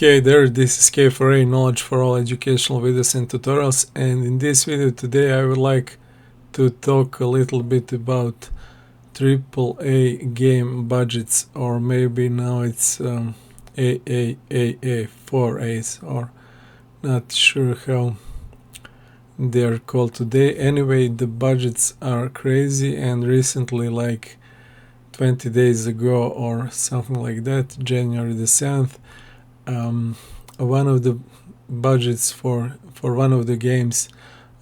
Hey there, this is K4A, Knowledge for All educational videos and tutorials, and in this video today I would like to talk a little bit about AAA game budgets, or maybe now it's AAAA, 4As, or not sure how they're called today. Anyway, the budgets are crazy, and recently, like 20 days ago or something like that, January the 7th, one of the budgets for one of the games,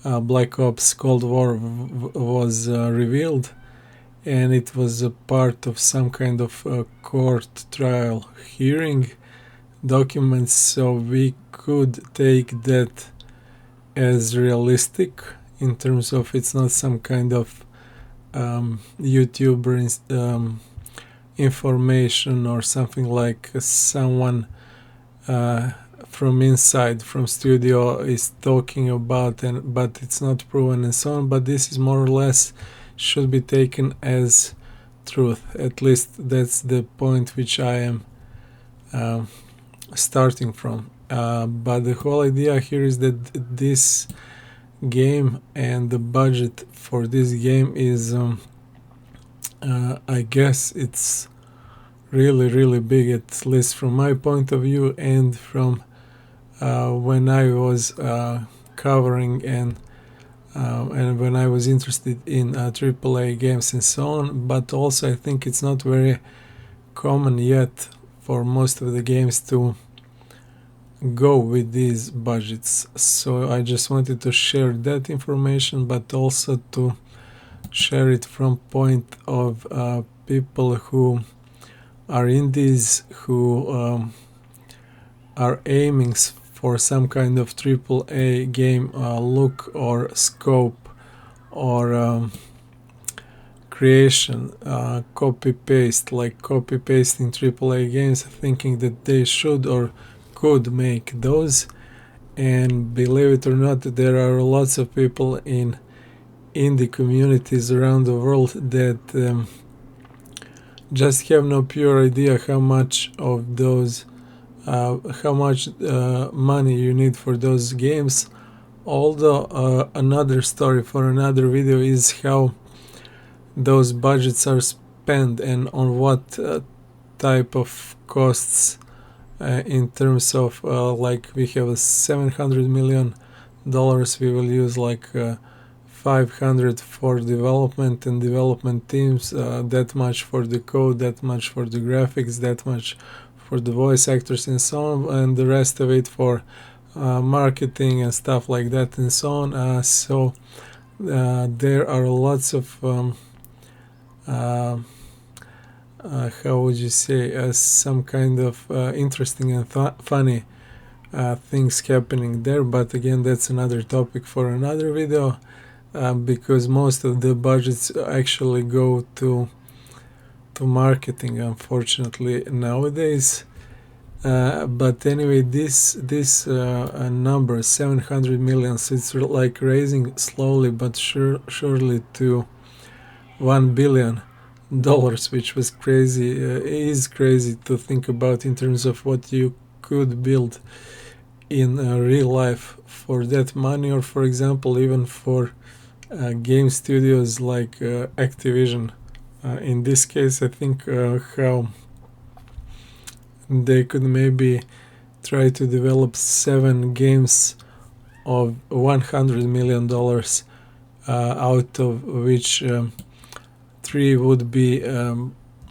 Black Ops Cold War, was revealed, and it was a part of some kind of court trial hearing documents, so we could take that as realistic in terms of it's not some kind of YouTuber information or something like someone from inside, from studio, is talking about, and but it's not proven and so on. But this is more or less should be taken as truth. At least that's the point which I am starting from. But the whole idea here is that this game and the budget for this game is I guess it's really big, at least from my point of view, and from when I was covering and when I was interested in AAA games and so on. But also I think it's not very common yet for most of the games to go with these budgets, so I just wanted to share that information, but also to share it from point of people who are indies, who are aiming for some kind of AAA game look or scope or creation, copy-paste, like copy-pasting AAA games, thinking that they should or could make those. And believe it or not, there are lots of people in indie communities around the world that just have no pure idea how much of those how much money you need for those games. Although another story for another video is how those budgets are spent and on what type of costs, in terms of like we have $700 million, we will use like 500 for development and development teams, that much for the code, that much for the graphics, that much for the voice actors and so on, and the rest of it for marketing and stuff like that and so on. So there are lots of how would you say, some kind of interesting and funny things happening there. But again, that's another topic for another video, because most of the budgets actually go to marketing, unfortunately, nowadays. But anyway, this number 700 million, so it's like raising slowly but surely to $1 billion, which was crazy, is crazy to think about in terms of what you could build in real life for that money, or for example even for game studios like Activision. In this case, I think how they could maybe try to develop 7 games of $100 million, out of which 3 would be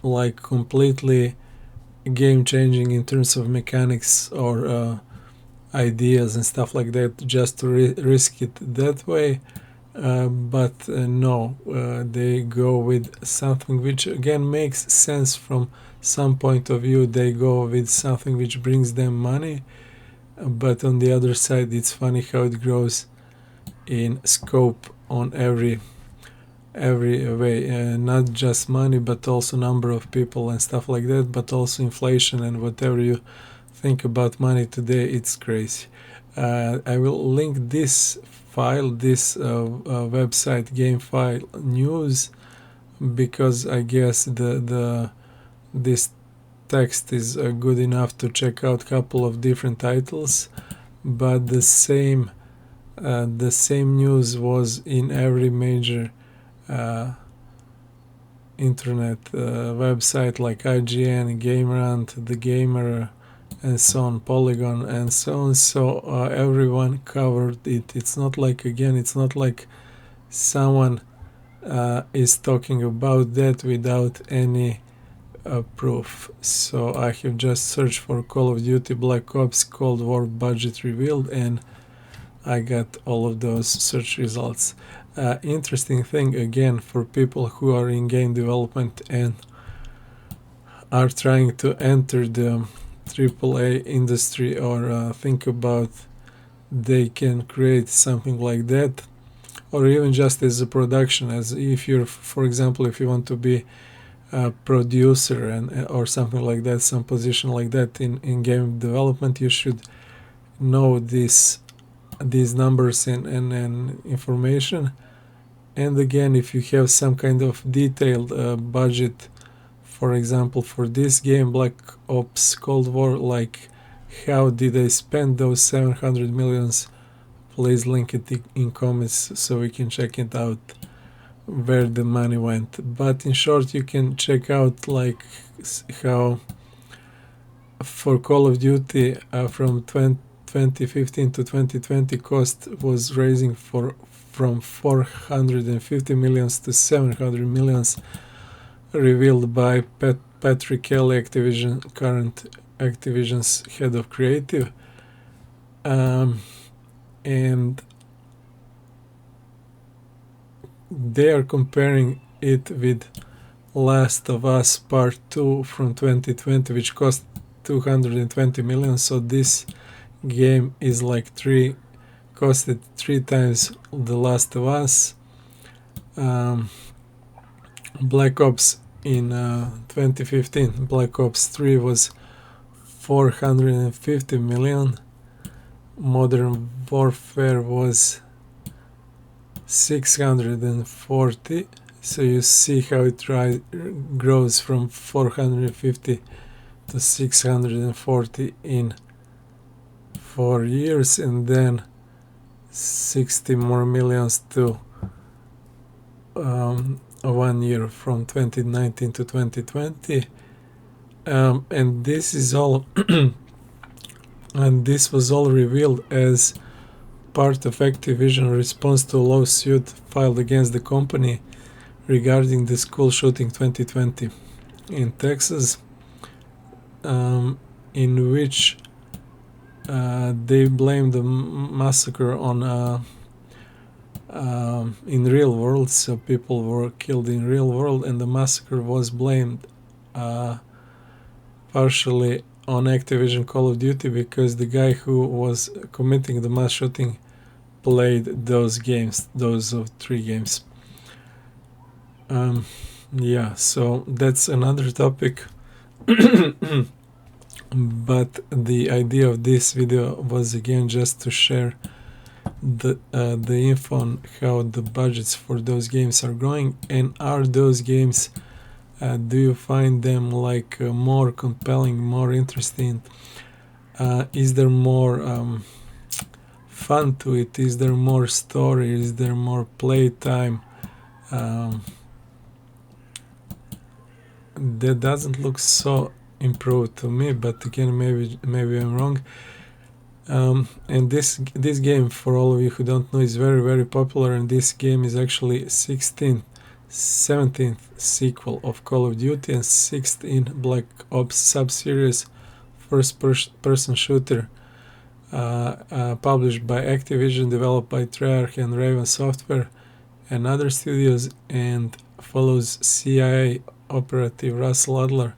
like completely game changing in terms of mechanics or ideas and stuff like that, just to risk it that way. But no, they go with something which again makes sense from some point of view. They go with something which brings them money, but on the other side, it's funny how it grows in scope on every way, not just money, but also number of people and stuff like that, but also inflation and whatever you think about money today. It's crazy. I will link this file, this website, gamefile news, because I guess this text is good enough to check out a couple of different titles, but the same news was in every major internet website like IGN, rant, The Gamer, and so on, Polygon, and so on. So everyone covered it. It's not like someone is talking about that without any proof. So I have just searched for Call of Duty Black Ops Cold War budget revealed, and I got all of those search results. Interesting thing again for people who are in game development and are trying to enter the AAA industry, or think about they can create something like that, or even just as a production, as if you're, for example, if you want to be a producer or something like that, some position like that in game development, you should know these numbers and information. And again, if you have some kind of detailed budget, for example, for this game Black Ops Cold War, like how did they spend those 700 millions, please link it in comments so we can check it out where the money went. But in short, you can check out like how for Call of Duty from 2015 to 2020 cost was raising from 450 millions to 700 millions, revealed by Patrick Kelly, current Activision's head of creative. And they are comparing it with Last of Us Part 2 from 2020, which cost 220 million. So this game is like costed 3 times The Last of Us. Black Ops in 2015, Black Ops 3 was 450 million. Modern Warfare was 640. So you see how it grows from 450 to 640 in 4 years, and then 60 more millions to 1 year from 2019 to 2020. And this is all and this was all revealed as part of Activision response to a lawsuit filed against the company regarding the school shooting 2020 in Texas, in which they blamed the massacre on in real world. So people were killed in real world, and the massacre was blamed partially on Activision Call of Duty, because the guy who was committing the mass shooting played those 3 games. Yeah, so that's another topic. But the idea of this video was again just to share the info on how the budgets for those games are growing, and are those games, do you find them like more compelling, more interesting? Is there more fun to it? Is there more story? Is there more playtime? That doesn't look so improved to me, but again, maybe I'm wrong. And this game, for all of you who don't know, is very, very popular, and this game is actually 17th sequel of Call of Duty and 6th in Black Ops sub-series, first-person shooter, published by Activision, developed by Treyarch and Raven Software and other studios, and follows CIA operative Russell Adler,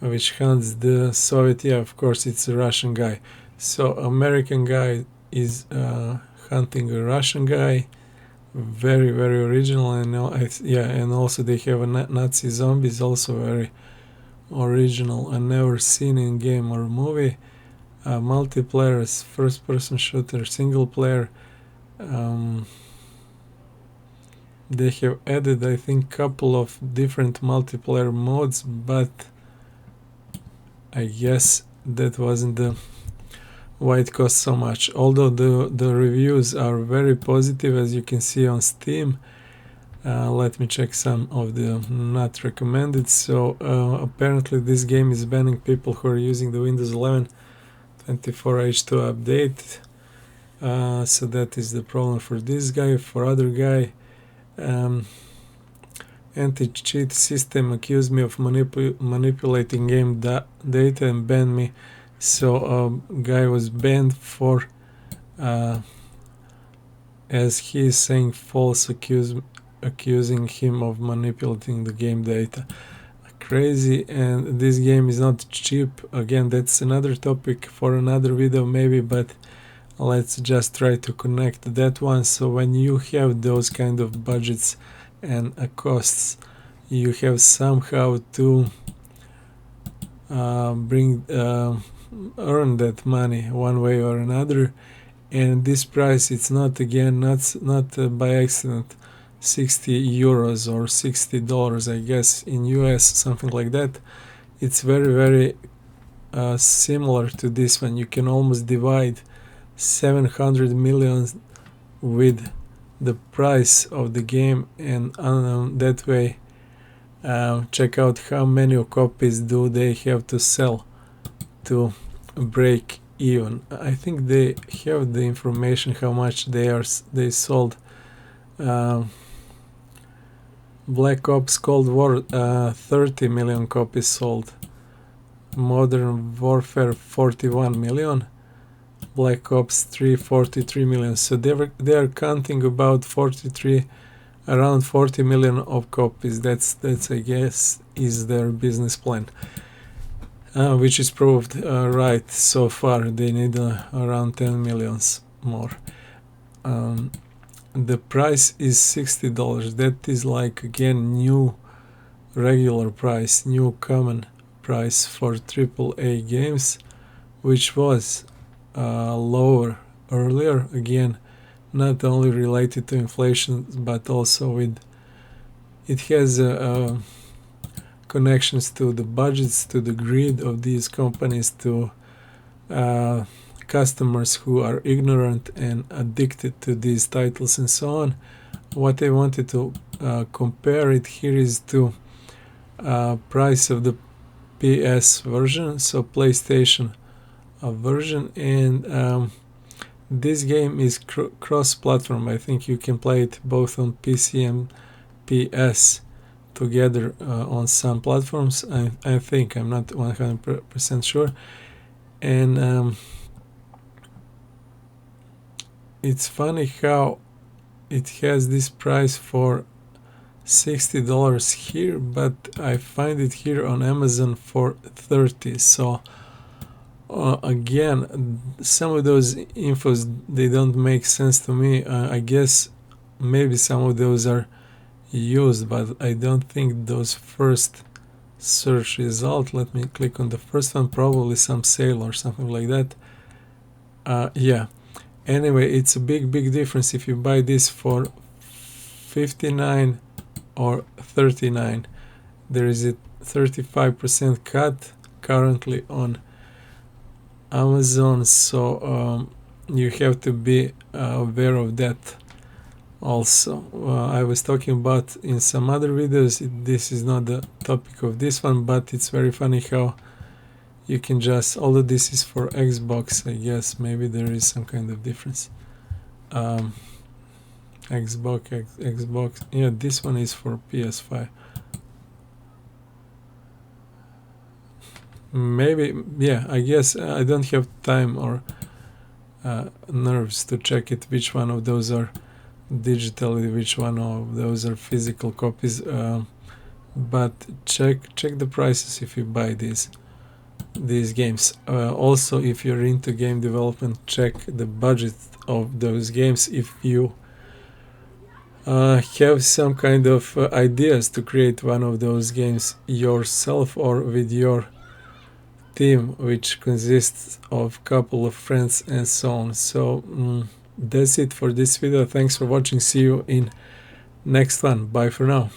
which hunts the Soviet. Yeah, of course, it's a Russian guy. So American guy is hunting a Russian guy. Very, very original, and and also they have a Nazi zombies, also very original and never seen in game or movie. Multiplayer, first-person shooter, single player. They have added, I think, couple of different multiplayer modes, but I guess that wasn't why it costs so much, although the reviews are very positive, as you can see on Steam. Let me check some of the not recommended. So apparently this game is banning people who are using the Windows 11 24H2 update. So that is the problem for this guy. For other guy, anti-cheat system accused me of manipulating game data and banned me. So guy was banned for, as he is saying, false accusing him of manipulating the game data. Crazy. And this game is not cheap. Again, that's another topic for another video maybe, but let's just try to connect that one. So when you have those kind of budgets and costs, you have somehow to earn that money one way or another. And this price, it's not, again, not by accident 60 euros or $60, I guess, in US, something like that. It's very, very similar to this one. You can almost divide 700 million with the price of the game, and that way check out how many copies do they have to sell to break even. I think they have the information how much they sold. Black Ops Cold War, 30 million copies sold. Modern Warfare, 41 million. Black Ops 3, 43 million. So they are counting about around 40 million of copies. That's I guess is their business plan, which is proved right so far. They need around 10 millions more. The price is $60. That is like, again, new regular price, new common price for AAA games, which was lower earlier. Again, not only related to inflation, but also with it has connections to the budgets, to the greed of these companies, to customers who are ignorant and addicted to these titles and so on. What I wanted to compare it here is to price of the PS version, so PlayStation version, and this game is cross-platform. I think you can play it both on PC and PS together on some platforms. I think, I'm not 100% sure. And it's funny how it has this price for $60 here, but I find it here on Amazon for 30. So again, some of those infos, they don't make sense to me. I guess maybe some of those are used, but I don't think those first search result, let me click on the first one, probably some sale or something like that. Yeah, anyway, it's a big difference if you buy this for 59 or 39. There is a 35% cut currently on Amazon, so you have to be aware of that also. I was talking about in some other videos, this is not the topic of this one, but it's very funny how you can just, although this is for Xbox, I guess maybe there is some kind of difference. Xbox, yeah, this one is for PS5. Maybe, yeah, I guess I don't have time or nerves to check it, which one of those are digitally, which one of those are physical copies, but check the prices if you buy these games. Also, if you're into game development, check the budget of those games if you have some kind of ideas to create one of those games yourself or with your team, which consists of a couple of friends and so on. So that's it for this video. Thanks for watching. See you in next one. Bye for now.